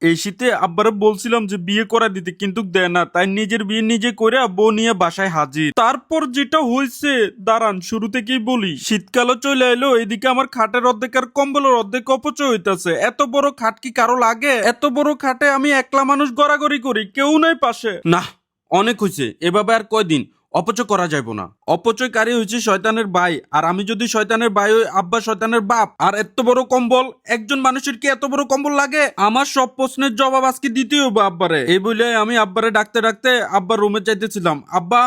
এই শীতে আব্বারে বলছিলাম যে বিয়ে করা দিতে, কিন্তু দেয় না, তাই নিজের বিয়ে নিজে করে বউ নিয়ে বাসায় হাজির। তারপর যেটা হয়েছে দাঁড়ান শুরু থেকেই বলি। শীতকালও চলে এলো, এদিকে আমার খাটের অর্ধেক আর কম্বলের অর্ধেক অপচয় হইতাছে। এত বড় খাট কি কারো লাগে? এত বড় খাটে আমি একলা মানুষ গড়াগড়ি করি, কেউ নাই পাশে। না, অনেক হয়েছে, এভাবে আর কয়দিন অপচয় করা যাইব না। অপচয়কারী হয়েছে শয়তানের ভাই, আর আমি যদি শয়তানের ভাই হই, আব্বা শয়তানের বাপ। আর এত বড় কম্বল, একজন মানুষের কি এত বড় কম্বল লাগে? আমার সব প্রশ্নের জবাব আজকে দিতে হবে আব্বারে। এই বলে আমি আব্বারে ডাকতে ডাকতে আব্বার রুমে যাইতেছিলাম। আব্বা,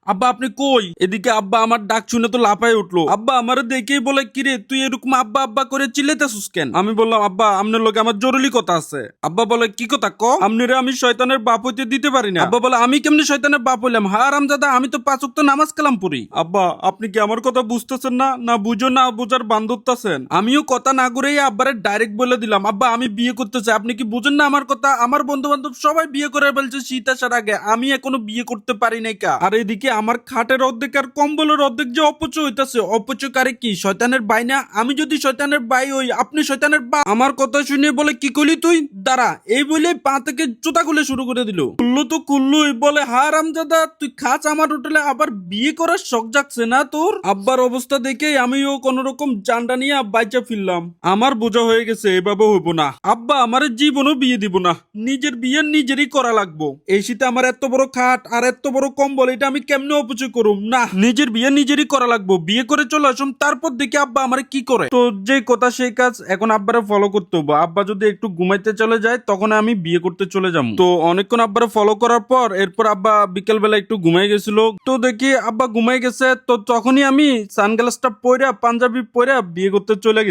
আব্বা আপনি কই? এদিকে আব্বা আমার ডাক শুনে তো লাফায় উঠলো। আব্বা আমারে দেখেই বলে, কিরে তুই এরকম আব্বা আব্বা করে চিল্লাইতেছিস কেন? আমি বললাম, আব্বা আপনার লগে আমার জরুরি কথা আছে। আব্বা বলে, কি কথা ক? আপনারে আমি শয়তানের বাপ হইতে দিতে পারি না। আব্বা বলে, আমি কেমনে শয়তানের বাপ হইলাম? হারামজাদা, আমি তো 5 ওয়াক্ত নামাজ কালাম পড়ি। আব্বা আপনি কি আমার কথা বুঝতেছেন না? না বুঝো না বুঝার বান্ধবতাছেন? আমিও কথা না করেই আব্বারে ডাইরেক্ট বলে দিলাম, আব্বা আমি বিয়ে করতে চাই, আপনি কি বুঝেন না আমার কথা? আমার বন্ধু বান্ধব সবাই বিয়ে করে ফেলছে শীত আসার আগে, আমি এখনো বিয়ে করতে পারি নাই কা। আর এদিকে আমার খাটের অর্ধেক আর কম্বলের অর্ধেক যে অপচয় হইতাছে, অপচয়কারী কি শয়তানের ভাই না? আমি যদি শয়তানের ভাই হই, আপনি শয়তানের বাপ। আমার কথা শুনে বলে, কি কইলি তুই? দাঁড়া, এই বলে পা থেকে জুতা খুলে শুরু করে দিল। কুল্লু তো কুল্লুই বলে, হারামজাদা তুই খাস আমার হোটেলে, আবার বিয়ে করার শখ জাগছে না তোর? আব্বার অবস্থা দেখে আমিও কোন রকম জানটা নিয়ে বাইচা ফিরলাম। আমার বোঝা হয়ে গেছে এভাবে হইব না। আব্বা আমার জীবনও বিয়ে দিব না, নিজের বিয়ে নিজেরই করা লাগবো। এই শীতে আমার এত বড় খাট আর এত বড় কম্বল, এটা আমি কেমনে অপচয় করুম? না, নিজের বিয়ে নিজেরই করা লাগবো। বিয়ে করে চলে আসুম, তারপর দেখি আব্বা আমার কি করে। তো যে কথা সেই কাজ, এখন আব্বারে ফলো করতে হবো। আব্বা যদি একটু ঘুমাইতে চলে যায়, তখন আমি বিয়ে করতে চলে যাবো। তো অনেকক্ষণ আব্বারে ফলো করার পর এরপর আব্বা বিকেল বেলা একটু ঘুমাই গেছিল। তো দেখি আব্বা ঘুমাই গেছে, তো তখনই আমি সানগ্লাসটা পরে পাঞ্জাবি পরে বিয়ে করতে চলে গেছি।